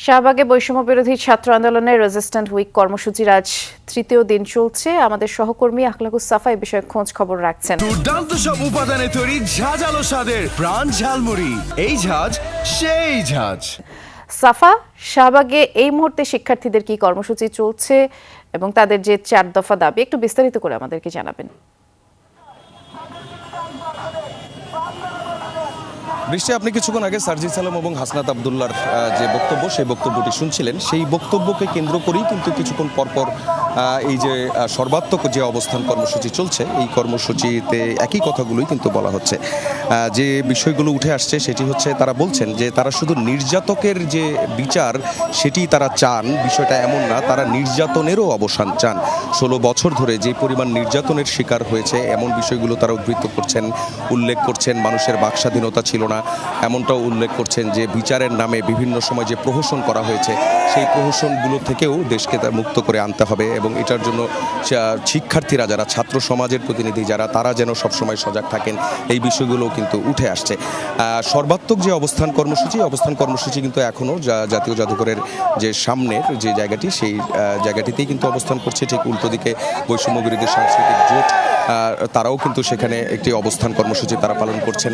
শাহবাগে বৈষম্য বিরোধী ছাত্র আন্দোলনের রেজিস্ট্যান্ট উইক কর্মসূচির আজ তৃতীয় দিন চলছে। আমাদের সহকর্মী আখলাকুস সাফা এই বিষয়ে খোঁজ খবর রাখছেন। দুর্দান্ত সব উপাদানে তৈরি ঝাঁঝালো স্বাদের প্রাণ ঝালমুড়ি, এই ঝাঁজ সেই ঝাঁজ। সাফা, শাহবাগে এই মুহূর্তে শিক্ষার্থীদের কি কর্মসূচি চলছে এবং তাদের যে 4 দফা দাবি একটু বিস্তারিত করে আমাদেরকে জানাবেন। বৃষ্টি, আপনি কিছুক্ষণ আগে সার্জিস আলম এবং হাসনাত আবদুল্লাহর যে বক্তব্য, সেই বক্তব্যটি শুনছিলেন। সেই বক্তব্যকে কেন্দ্র করেই কিন্তু কিছুক্ষণ পরপর এই যে সর্বাত্মক যে অবস্থান কর্মসূচি চলছে, এই কর্মসূচিতে একই কথাগুলোই কিন্তু বলা হচ্ছে। যে বিষয়গুলো উঠে আসছে সেটি হচ্ছে, তারা বলছেন যে তারা শুধু নির্যাতকের যে বিচার সেটি তারা চান, বিষয়টা এমন না, তারা নির্যাতনেরও অবসান চান। 16 বছর ধরে যে পরিমাণ নির্যাতনের শিকার হয়েছে এমন বিষয়গুলো তারা উদ্ধৃত করছেন, উল্লেখ করছেন। মানুষের বাকস্বাধীনতা ছিল না এমনটাও উল্লেখ করছেন। যে বিচারের নামে বিভিন্ন সময় যে প্রহসন করা হয়েছে, সেই প্রহসনগুলো থেকেও দেশকে মুক্ত করে আনতে হবে এবং এটার জন্য শিক্ষার্থীরা, যারা ছাত্র সমাজের প্রতিনিধি যারা, তারা যেন সবসময় সজাগ থাকেন, এই বিষয়গুলো কিন্তু উঠে আসছে। সর্বাত্মক যে অবস্থান কর্মসূচি কিন্তু এখনও জাতীয় জাদুঘরের যে সামনের যে জায়গাটি, সেই জায়গাটিতেই কিন্তু অবস্থান করছে। ঠিক উল্টো দিকে বৈষম্য বিরোধী সাংস্কৃতিক জোট, তারাও কিন্তু সেখানে একটি অবস্থান কর্মসূচি তারা পালন করছেন,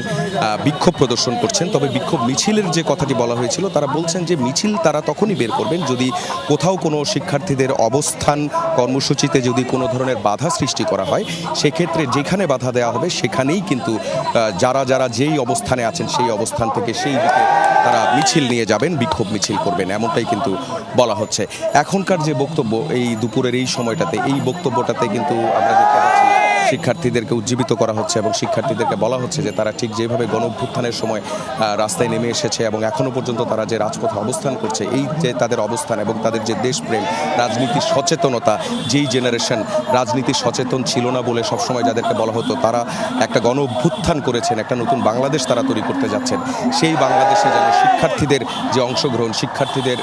বিক্ষোভ প্রদর্শন করছেন। তবে বিক্ষোভ মিছিলের যে কথাটি বলা হয়েছিল, তারা বলছেন যে মিছিল তারা তখনই বের করবেন যদি কোথাও কোনো শিক্ষার্থীদের অবস্থান কর্মসূচিতে যদি কোনো ধরনের বাধা সৃষ্টি করা হয়। সেক্ষেত্রে যেখানে বাধা দেওয়া হবে সেখানেই কিন্তু যারা যারা যেই অবস্থানে আছেন সেই অবস্থান থেকে সেই দিকে তারা মিছিল নিয়ে যাবেন, বিক্ষোভ মিছিল করবেন, এমনটাই কিন্তু বলা হচ্ছে। এখনকার যে বক্তব্য, এই দুপুরের এই সময়টাতে, এই বক্তব্যটাতে কিন্তু আমরা দেখতে পাচ্ছি শিক্ষার্থীদেরকে উজ্জীবিত করা হচ্ছে এবং শিক্ষার্থীদেরকে বলা হচ্ছে যে তারা ঠিক যেভাবে গণঅভ্যুত্থানের সময় রাস্তায় নেমে এসেছে এবং এখনও পর্যন্ত তারা যে রাজপথে অবস্থান করছে, এই যে তাদের অবস্থান এবং তাদের যে দেশপ্রেম, রাজনীতির সচেতনতা, যেই জেনারেশন রাজনীতি সচেতন ছিল না বলে সবসময় যাদেরকে বলা হতো, তারা একটা গণঅভ্যুত্থান করেছেন, একটা নতুন বাংলাদেশ তারা তৈরি করতে যাচ্ছেন। সেই বাংলাদেশে যেন শিক্ষার্থীদের যে অংশগ্রহণ, শিক্ষার্থীদের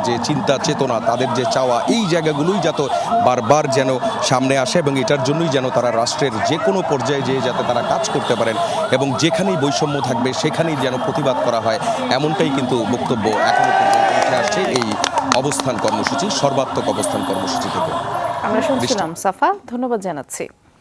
যে চিন্তা চেতনা, তাদের যে চাওয়া, এই জায়গাগুলোই যাতে বারবার যেন সামনে আসে এবং এটার জন্যই যেন তারা রাষ্ট্রের যে কোনো পর্যায়ে যেয়ে যাতে তারা কাজ করতে পারেন এবং যেখানেই বৈষম্য থাকবে সেখানেই যেন প্রতিবাদ করা হয়, এমনটাই কিন্তু বক্তব্য এখনো পর্যন্ত উঠে আসছে এই অবস্থান কর্মসূচি, সর্বাত্মক অবস্থান কর্মসূচি থেকে। আমরা শুনছিলাম সাফা, ধন্যবাদ জানাচ্ছি।